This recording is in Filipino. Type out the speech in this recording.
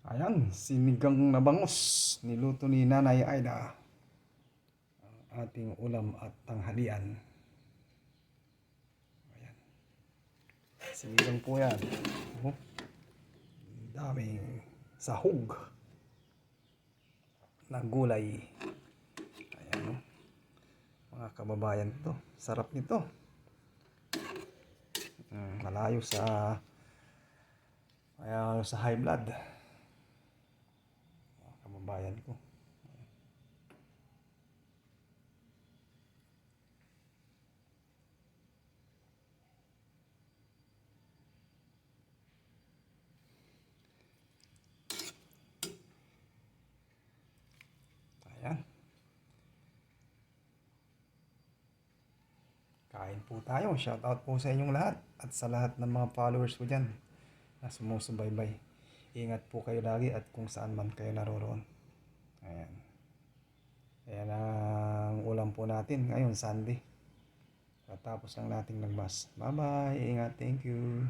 Ayan, sinigang na bangus. Niluto ni Nanay Aida. Ang ating ulam at tanghalian. Ayan. Sinigang po yan. Oh, daming sahog na gulay. Ayan, oh. Mga kababayan to. Sarap nito. Malayo sa high blood. Mga kababayan ko. Ayan. Kain po tayo. Shout out po sa inyong lahat at sa lahat ng mga followers ko dyan na sumusubaybay. Ingat po kayo lagi at kung saan man kayo naroroon. Ayan. Ayan ang ulam po natin ngayon, Sunday. Katapos lang nating nagbas. Bye bye. Ingat. Thank you.